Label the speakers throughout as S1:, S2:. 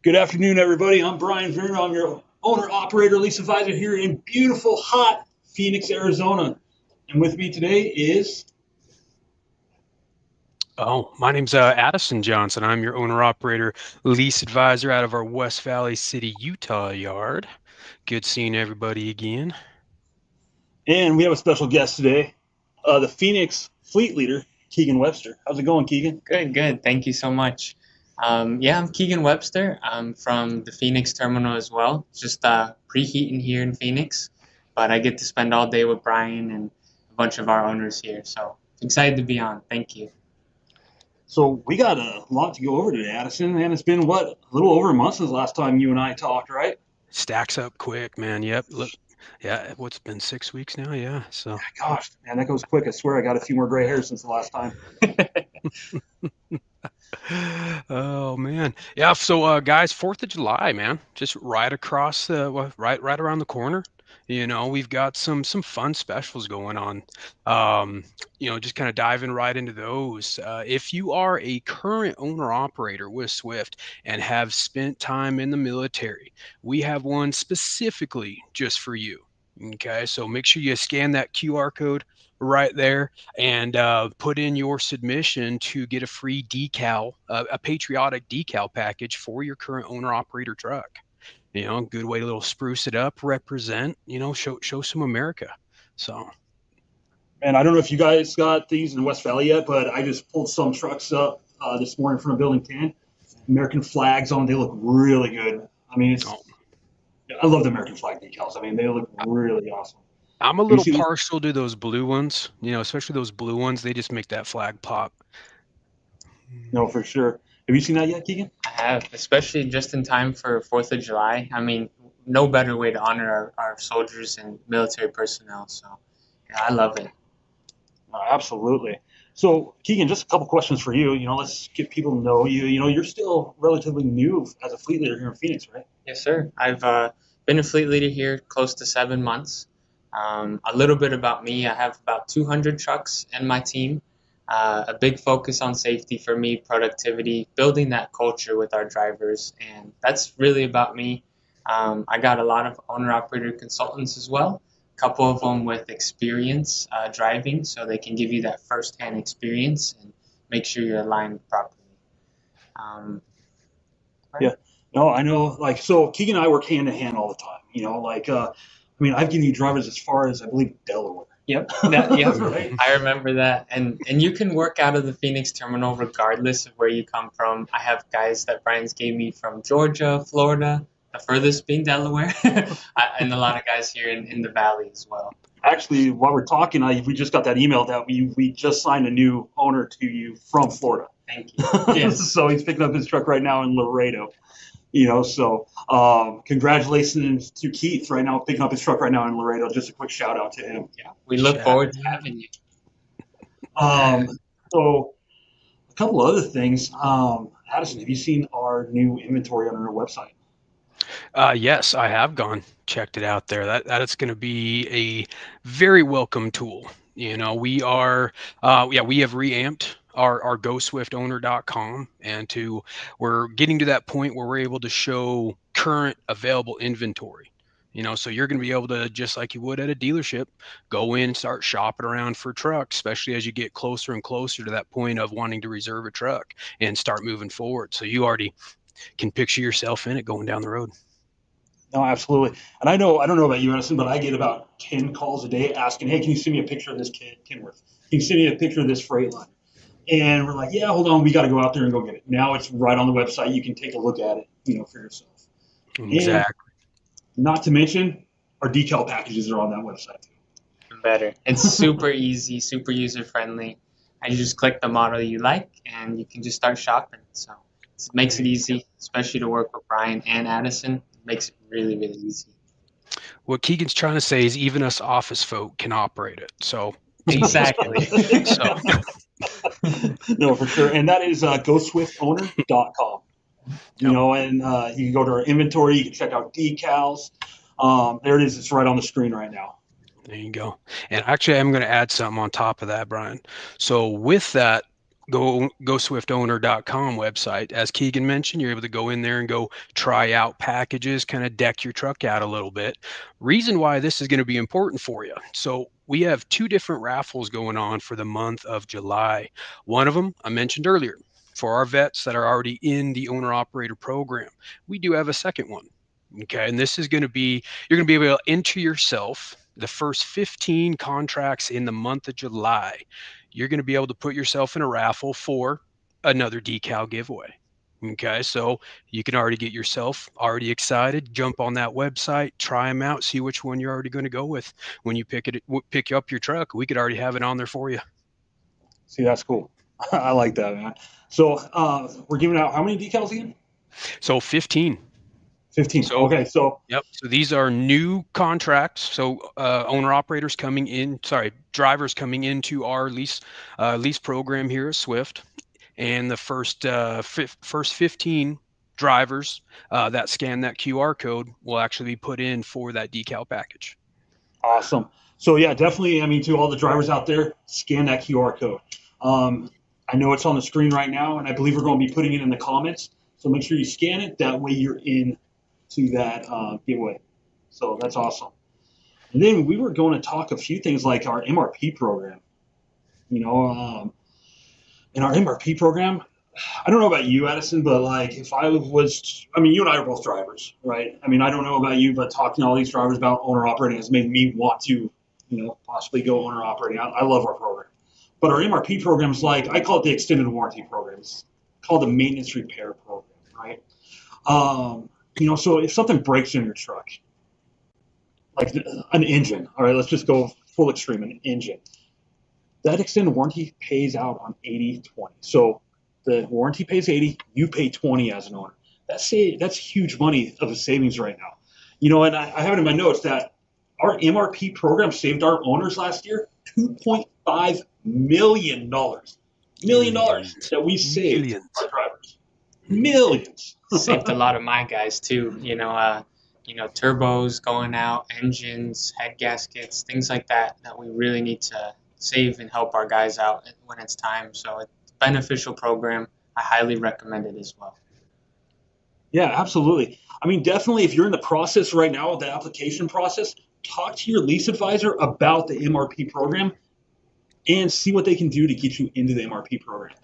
S1: Good afternoon, everybody. I'm Brian Verno. I'm your owner, operator, lease advisor here in beautiful, hot Phoenix, Arizona. And with me today is
S2: Oh, my name's Addison Johnson. I'm your owner operator lease advisor out of our West Valley City, Utah yard. Good seeing everybody again.
S1: and we have a special guest today, the Phoenix fleet leader, Keegan Webster. How's it going, Keegan?
S3: Good, good. Thank you so much. Yeah, I'm Keegan Webster. I'm from the Phoenix terminal as well. Just preheating here in Phoenix, but I get to spend all day with Brian and a bunch of our owners here. So excited to be on. Thank you.
S1: So we got a lot to go over today, Addison, and it's been what, a little over a month since the last time you and I talked, right?
S2: Stacks up quick, man. Yep. Look, yeah, what's been 6 weeks now? Yeah. So,
S1: Gosh, man, that goes quick. I swear I got a few more gray hairs since the last time.
S2: oh man, yeah. So, guys, 4th of July, man, just right across the, right around the corner. We've got some fun specials going on. Um, just kind of diving right into those. If you are a current owner operator with Swift and have spent time in the military, we have one specifically just for you. Okay, so make sure you scan that QR code right there and put in your submission to get a free decal, a patriotic decal package for your current owner operator truck. Good way to little spruce it up, represent, show some America. So,
S1: Man, I don't know if you guys got these in West Valley yet, but I just pulled some trucks up this morning from a Building 10. American flags on. They look really good. I mean,
S2: oh,
S1: I love the American flag decals. I mean, they look really awesome.
S2: I'm a
S1: Have you
S2: little
S1: seen?
S2: partial to those blue ones, especially those blue ones. They just make that flag pop.
S1: No, for sure. Have you seen that yet, Keegan?
S3: I have, especially just in time for 4th of July. I mean, no better way to honor our soldiers and military personnel. So, yeah, I love it.
S1: Absolutely. So, Keegan, just a couple questions for you. Let's get people to know you. You're still relatively new as a fleet leader here in Phoenix, right?
S3: Yes, sir. I've been a fleet leader here close to 7 months. A little bit about me: I have about 200 trucks in my team. A big focus on safety for me, productivity, building that culture with our drivers, and that's really about me. I got a lot of owner-operator consultants as well. A couple of them with experience driving, so they can give you that first-hand experience and make sure you're aligned properly. Um,
S1: Yeah. No, I know. Like, so Keegan and I work hand in hand all the time. I mean, I've given you drivers as far as I believe Delaware.
S3: Yep, yep.
S1: Right?
S3: I remember that, and you can work out of the Phoenix terminal regardless of where you come from. I have guys that Brian's gave me from Georgia, Florida, the furthest being Delaware, and a lot of guys here in the valley as well.
S1: Actually, while we're talking, we just got that email that we just signed a new owner to you from Florida.
S3: Thank you. Yes.
S1: So he's picking up his truck right now in Laredo. So congratulations to Keith right now, picking up his truck right now in Laredo. Just a quick shout out to him.
S3: Yeah, we look forward to having you.
S1: Um, so a couple other things. Addison, have you seen our new inventory on our website?
S2: Yes, I have gone checked it out there. That is going to be a very welcome tool. We have reamped our GoSwiftOwner.com, and we're getting to that point where we're able to show current available inventory. So you're going to be able to, just like you would at a dealership, go in and start shopping around for trucks, especially as you get closer and closer to that point of wanting to reserve a truck and start moving forward. So you already can picture yourself in it going down the road.
S1: No, absolutely. And I don't know about you, Edison, but I get about 10 calls a day asking, hey, can you send me a picture of this Kenworth? Can you send me a picture of this Freightliner? And we're like, yeah, hold on, we got to go out there and go get it. Now it's right on the website. You can take a look at it, for yourself. And
S2: Exactly.
S1: not to mention, our decal packages are on that website too.
S3: Better. It's super easy, super user friendly. And you just click the model you like, and you can just start shopping. So it makes it easy, especially to work with Brian and Addison. It makes it really, really easy.
S2: What Keegan's trying to say is even us office folk can operate it. So
S3: Exactly.
S2: so
S1: No, for sure. And that is GoSwiftOwner.com. And you can go to our inventory. You can check out decals. There it is. It's right on the screen right now.
S2: there you go. And actually, I'm going to add something on top of that, Brian. So with that, GoSwiftOwner.com website. As Keegan mentioned, you're able to go in there and go try out packages, kind of deck your truck out a little bit. Reason why this is going to be important for you. So we have two different raffles going on for the month of July. One of them I mentioned earlier for our vets that are already in the owner operator program. We do have a second one. Okay. And this is going to be, you're going to be able to enter yourself the first 15 contracts in the month of July. You're going to be able to put yourself in a raffle for another decal giveaway. Okay, so you can already get yourself already excited. Jump on that website, try them out, see which one you're already going to go with. When you pick up your truck, we could already have it on there for you.
S1: See, that's cool. I like that, man. So we're giving out how many decals again?
S2: So 15.
S1: 15.
S2: So,
S1: okay, so
S2: yep. So these are new contracts. So owner operators coming in, drivers coming into our lease program here at Swift, and the first 15 drivers that scan that QR code will actually be put in for that decal package.
S1: awesome. So yeah, definitely. I mean, to all the drivers out there, scan that QR code. I know it's on the screen right now, and I believe we're going to be putting it in the comments. So make sure you scan it. That way, you're in to that giveaway. So that's awesome. And then we were going to talk a few things like our MRP program. You know, in our MRP program, I don't know about you, Addison, but like if I was, I mean, you and I are both drivers, right? I mean, I don't know about you, but talking to all these drivers about owner operating has made me want to, possibly go owner operating. I love our program. But our MRP program is like, I call it the extended warranty program. It's called the maintenance repair program, right? So if something breaks in your truck, like an engine, all right, let's just go full extreme, an engine. That extended warranty pays out on 80/20. So the warranty pays 80, you pay 20 as an owner. That's huge money of a savings right now. And I have it in my notes that our MRP program saved our owners last year $2.5 million. Million dollars that we saved our drivers. Millions.
S3: Saved a lot of my guys too. Turbos going out, engines, head gaskets, things like that we really need to save and help our guys out when it's time. So it's a beneficial program. I highly recommend it as well.
S1: Yeah, absolutely. I mean, definitely if you're in the process right now of the application process, talk to your lease advisor about the MRP program and see what they can do to get you into the MRP program.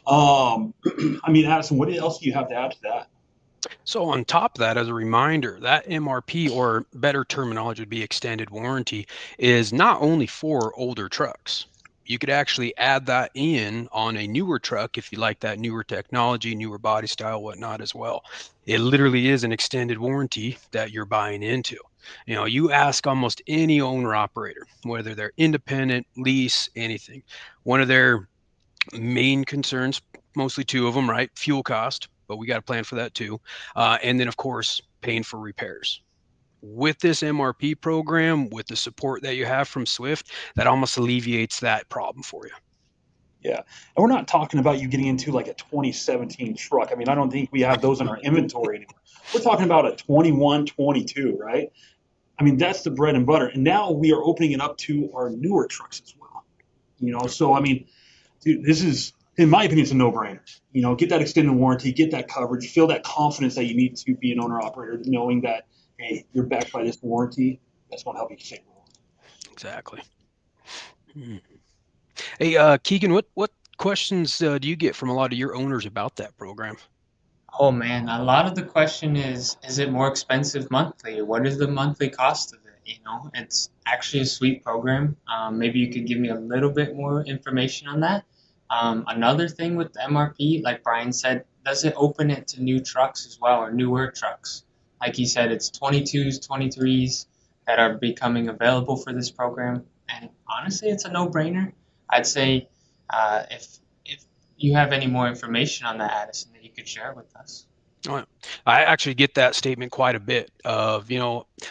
S1: I mean, Addison, what else do you have to add to that?
S2: So on top of that, as a reminder, that MRP, or better terminology would be extended warranty, is not only for older trucks. You could actually add that in on a newer truck if you like that newer technology, newer body style, whatnot as well. It literally is an extended warranty that you're buying into. You ask almost any owner operator, whether they're independent, lease, anything, one of their main concerns, mostly two of them, right? Fuel cost, but we got to plan for that too. And then, of course, paying for repairs. With this MRP program, with the support that you have from Swift, that almost alleviates that problem for you.
S1: Yeah. And we're not talking about you getting into like a 2017 truck. I mean, I don't think we have those in our inventory anymore. We're talking about a 21, 22, right? I mean, that's the bread and butter. And now we are opening it up to our newer trucks as well. So I mean, dude, this is, in my opinion, it's a no-brainer. Get that extended warranty, get that coverage, feel that confidence that you need to be an owner operator, knowing that, hey, you're backed by this warranty. That's going to help you save more.
S2: Exactly. Hey, Keegan, what questions do you get from a lot of your owners about that program?
S3: Oh man, a lot of the question is it more expensive monthly? What is the monthly cost of it? It's actually a sweet program. Maybe you could give me a little bit more information on that. Another thing with the MRP, like Brian said, does it open it to new trucks as well, or newer trucks? Like he said, it's 22s, 23s that are becoming available for this program. And honestly, it's a no-brainer. I'd say if you have any more information on that, Addison, that you could share with us.
S2: I actually get that statement quite a bit. I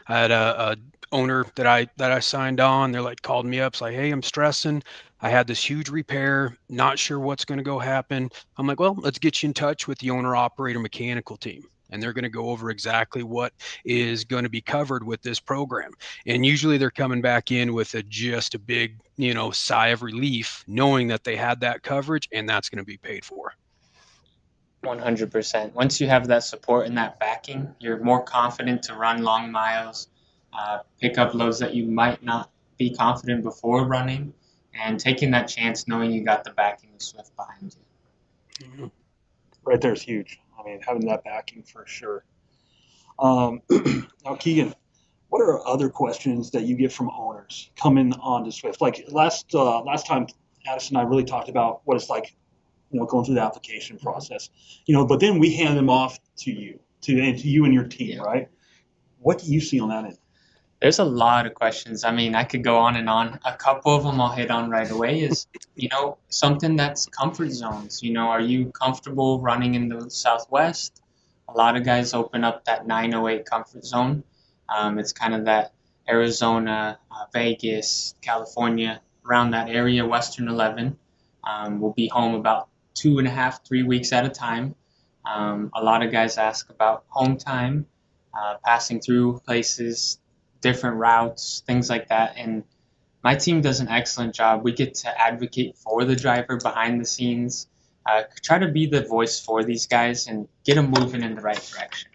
S2: had a owner that I signed on. They're like, called me up, it's like, hey, I'm stressing. I had this huge repair, not sure what's going to go happen. I'm like, well, let's get you in touch with the owner operator mechanical team. and they're going to go over exactly what is going to be covered with this program. And usually they're coming back in with just a big, sigh of relief, knowing that they had that coverage and that's going to be paid for.
S3: 100%. Once you have that support and that backing, you're more confident to run long miles, pick up loads that you might not be confident before running, and taking that chance knowing you got the backing of Swift behind you.
S2: Mhm.
S1: Right there is huge. I mean, having that backing for sure. Now, Keegan, what are other questions that you get from owners coming on to Swift? Like last time, Addison and I really talked about what it's like, going through the application process, but then we hand them off to you, to you and your team,
S3: Yeah.
S1: right? What do you see on that end?
S3: There's a lot of questions. I mean, I could go on and on. A couple of them I'll hit on right away is, something that's comfort zones. Are you comfortable running in the Southwest? A lot of guys open up that 908 comfort zone. It's kind of that Arizona, Vegas, California, around that area, Western 11. We'll be home about 2.5, 3 weeks at a time. A lot of guys ask about home time, passing through places, different routes, things like that. And my team does an excellent job. We get to advocate for the driver behind the scenes, try to be the voice for these guys and get them moving in the right direction.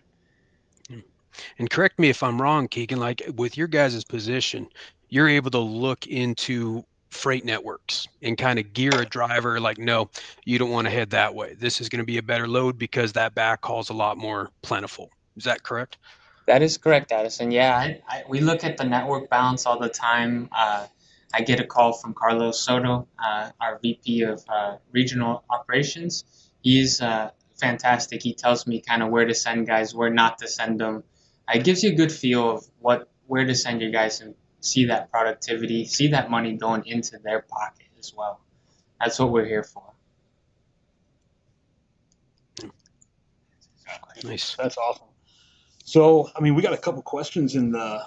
S2: And correct me if I'm wrong, Keegan, like with your guys' position, you're able to look into freight networks and kind of gear a driver like, no, you don't want to head that way. This is going to be a better load because that backhaul is a lot more plentiful. Is that correct?
S3: That is correct, Addison. Yeah, we look at the network balance all the time. I get a call from Carlos Soto, our VP of regional operations. He's fantastic. He tells me kind of where to send guys, where not to send them. It gives you a good feel of where to send your guys and see that productivity, see that money going into their pocket as well. That's what we're here for.
S2: Nice.
S1: That's awesome. So, I mean, we got a couple questions in the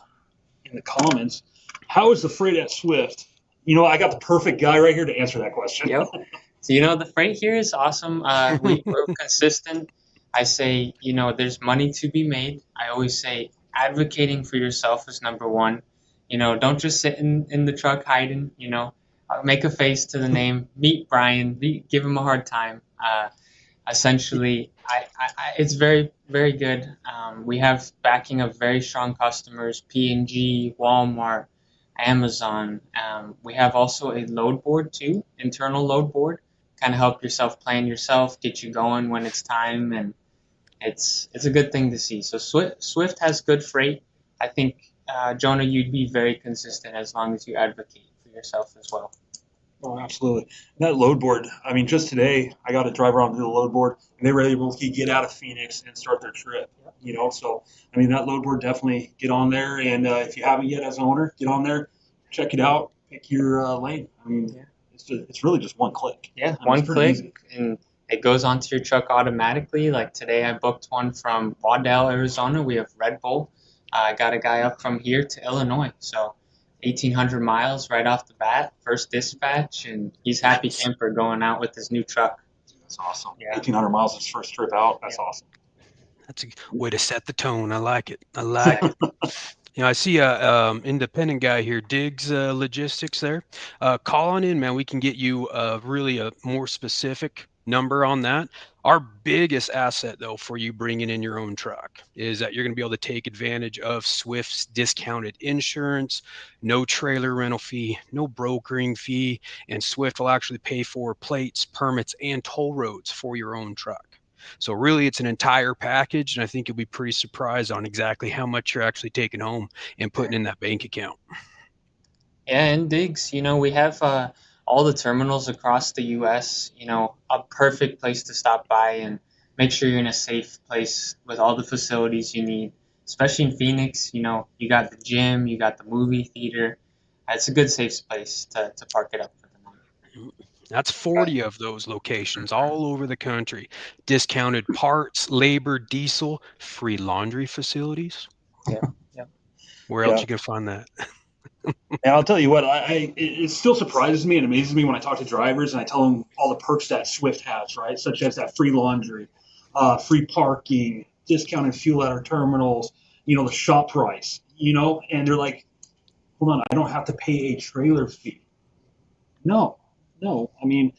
S1: comments. How is the freight at Swift? I got the perfect guy right here to answer that question.
S3: Yep. So, the freight here is awesome. We're consistent. I say, there's money to be made. I always say advocating for yourself is number one. Don't just sit in the truck hiding, make a face to the name, meet Brian, give him a hard time. Essentially, it's very, very good. We have backing of very strong customers, P&G, Walmart, Amazon. We have also a load board too, internal load board, kind of help yourself plan yourself, get you going when it's time, and it's a good thing to see. So Swift has good freight. I think, Jonah, you'd be very consistent as long as you advocate for yourself as well.
S1: Oh, absolutely. That load board, I mean, just today, I got a driver onto the load board, and they were able to get out of Phoenix and start their trip, So, I mean, that load board, definitely get on there. And if you haven't yet as an owner, get on there, check it out, pick your lane. I mean, it's really just one click.
S3: Yeah,
S1: I mean,
S3: one click, and it goes onto your truck automatically. Like today, I booked one from Waddell, Arizona. We have Red Bull. I got a guy up from here to Illinois. So 1,800 miles right off the bat, first dispatch, and he's happy camper going out with his new truck.
S1: That's awesome.
S3: Yeah.
S1: 1,800 miles his first trip out. That's awesome.
S2: That's a way to set the tone. I like it. I like it. I see a independent guy here, Diggs Logistics there. Call on in, man. We can get you really a more specific number on that. Our biggest asset, though, for you bringing in your own truck is that you're going to be able to take advantage of Swift's discounted insurance, no trailer rental fee, no brokering fee, and Swift will actually pay for plates, permits, and toll roads for your own truck. So really, it's an entire package, and I think you'll be pretty surprised on exactly how much you're actually taking home and putting in that bank account.
S3: Yeah, and Diggs, we have all the terminals across the U.S., a perfect place to stop by and make sure you're in a safe place with all the facilities you need. Especially in Phoenix, you got the gym, you got the movie theater. It's a good, safe place to park it up for the night.
S2: That's 40 of those locations all over the country. Discounted parts, labor, diesel, free laundry facilities.
S3: Yeah.
S2: Where else you can find that?
S1: And I'll tell you what, it still surprises me and amazes me when I talk to drivers and I tell them all the perks that Swift has, right? Such as that free laundry, free parking, discounted fuel at our terminals, the shop price, and they're like, hold on, I don't have to pay a trailer fee. No, no. I mean,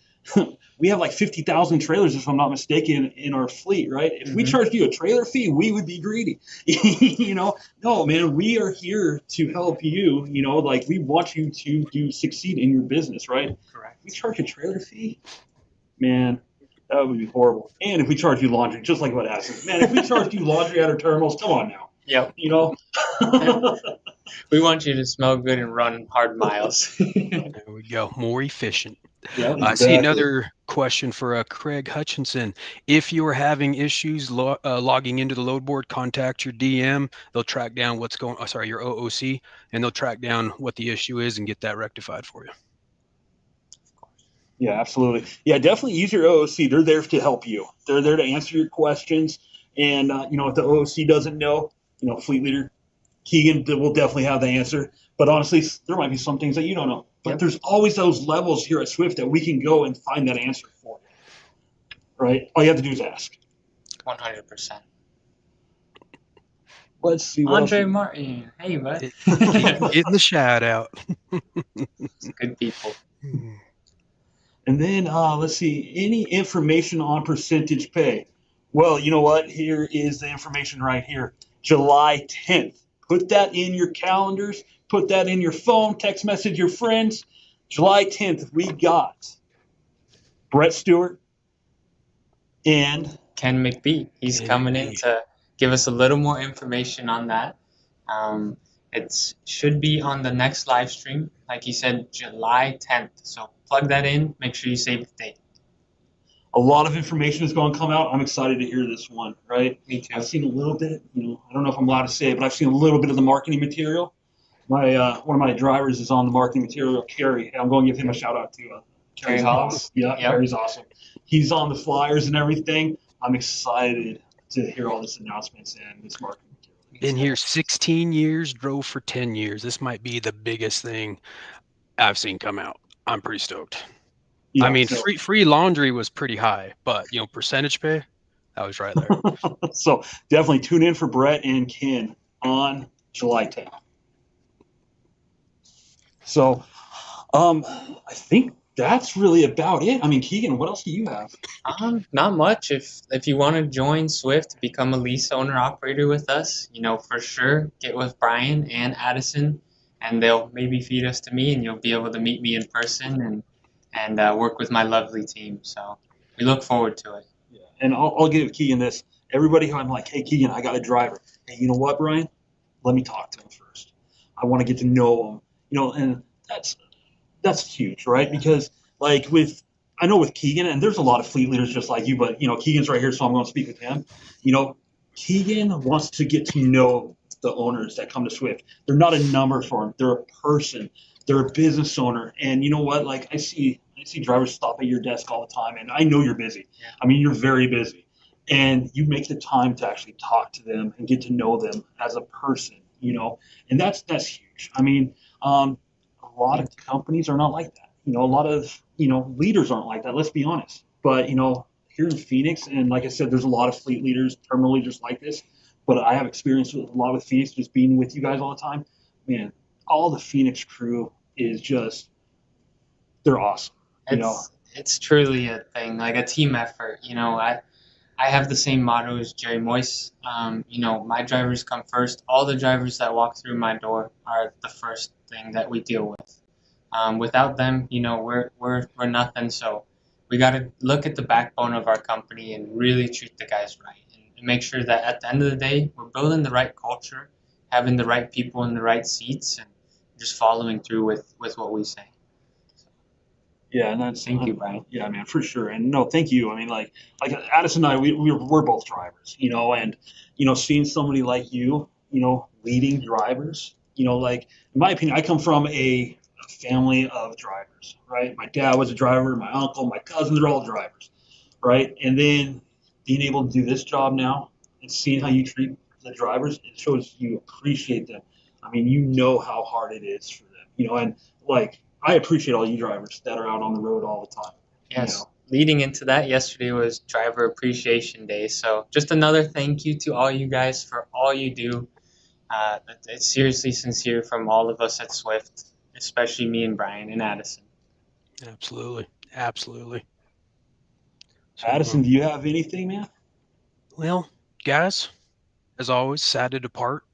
S1: we have like 50,000 trailers, if I'm not mistaken, in our fleet, right? If we charged you a trailer fee, we would be greedy. No, man, we are here to help you. Like we want you to succeed in your business, right?
S3: Correct.
S1: We charge a trailer fee, man. That would be horrible. And if we charge you laundry, just like what Addison, man, if we charged you laundry at our terminals, come on now.
S3: Yep. We want you to smell good and run hard miles.
S2: There we go. More efficient.
S1: Yeah,
S2: I
S1: exactly.
S2: see another question for Craig Hutchinson. If you are having issues logging into the load board, contact your DM. They'll track down what's going. Oh, sorry, your OOC, and they'll track down what the issue is and get that rectified for you.
S1: Yeah, absolutely. Yeah, definitely use your OOC. They're there to help you. They're there to answer your questions. And if the OOC doesn't know, fleet leader Keegan will definitely have the answer. But honestly, there might be some things that you don't know. But there's always those levels here at Swift that we can go and find that answer for you. Right? All you have to do is ask.
S3: 100%.
S1: Let's see.
S3: Andre Martin. Hey, bud.
S2: Getting the shout out.
S3: Good people.
S1: And then let's see. Any information on percentage pay? Well, you know what? Here is the information right here. July 10th. Put that in your calendars. Put that in your phone. Text message your friends. July 10th, we got Brett Stewart and
S3: Ken McBee. He's coming in to give us a little more information on that. It should be on the next live stream. Like he said, July 10th. So plug that in. Make sure you save the date.
S1: A lot of information is going to come out. I'm excited to hear this one, right?
S3: Me too.
S1: I've seen a little bit, I don't know if I'm allowed to say it, but I've seen a little bit of the marketing material. One of my drivers is on the marketing material, Kerry. I'm going to give him a shout out to
S3: Kerry Hollis.
S1: Yeah, yep. Kerry's awesome. He's on the flyers and everything. I'm excited to hear all this announcements and this marketing material.
S2: Been here 16 years, drove for 10 years. This might be the biggest thing I've seen come out. I'm pretty stoked. Yeah, I mean, so, free laundry was pretty high, but percentage pay, that was right there.
S1: So definitely tune in for Brett and Ken on July 10th. So I think that's really about it. I mean, Keegan, what else do you have?
S3: Not much. If you want to join Swift, become a lease owner operator with us, for sure, get with Brian and Addison, and they'll maybe feed us to me, and you'll be able to meet me in person and work with my lovely team. So we look forward to it.
S1: Yeah. And I'll give Keegan this. Everybody who I'm like, hey, Keegan, I got a driver. Hey, you know what, Brian? Let me talk to him first. I want to get to know him. And that's huge, right? Because I know with Keegan, and there's a lot of fleet leaders just like you, but Keegan's right here, so I'm going to speak with him. Keegan wants to get to know the owners that come to Swift. They're not a number for him. They're a person. They're a business owner. And you know what? I see drivers stop at your desk all the time, and I know you're busy. Yeah. I mean, you're very busy. And you make the time to actually talk to them and get to know them as a person, and that's huge. I mean, a lot of companies are not like that. A lot of, leaders aren't like that. Let's be honest. But, here in Phoenix, and like I said, there's a lot of fleet leaders, terminal leaders like this. But I have experience with a lot with Phoenix, just being with you guys all the time. Man, all the Phoenix crew is just, they're awesome.
S3: It's truly a thing, like a team effort. I have the same motto as Jerry Moyse. My drivers come first. All the drivers that walk through my door are the first thing that we deal with. Without them, we're nothing. So we got to look at the backbone of our company and really treat the guys right and make sure that at the end of the day, we're building the right culture, having the right people in the right seats, and just following through with what we say.
S1: Yeah, and that's
S3: thank you, Brian.
S1: Yeah, man, for sure. And no, thank you. I mean, like Addison and I, we're both drivers, and seeing somebody like you, leading drivers, in my opinion, I come from a family of drivers, right? My dad was a driver, my uncle, my cousin, they're all drivers, right? And then being able to do this job now and seeing how you treat the drivers, it shows you appreciate them. I mean, how hard it is for them, and I appreciate all you drivers that are out on the road all the time.
S3: Yes. leading into that, yesterday was Driver Appreciation Day. So just another thank you to all you guys for all you do. It's seriously sincere from all of us at Swift, especially me and Brian and Addison.
S2: Absolutely. Absolutely. So,
S1: Addison, do you have anything, man?
S2: well, guys, as always, sad to depart.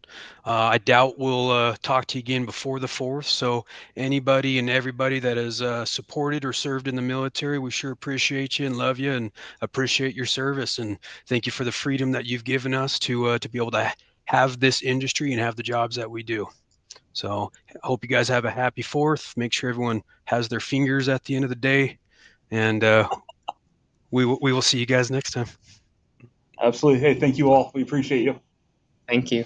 S2: I doubt we'll talk to you again before the 4th. So, anybody and everybody that has supported or served in the military, we sure appreciate you and love you and appreciate your service. And thank you for the freedom that you've given us to be able to have this industry and have the jobs that we do. So, I hope you guys have a happy 4th. Make sure everyone has their fingers at the end of the day. And we will see you guys next time.
S1: Absolutely. Hey, thank you all. We appreciate you.
S3: Thank you.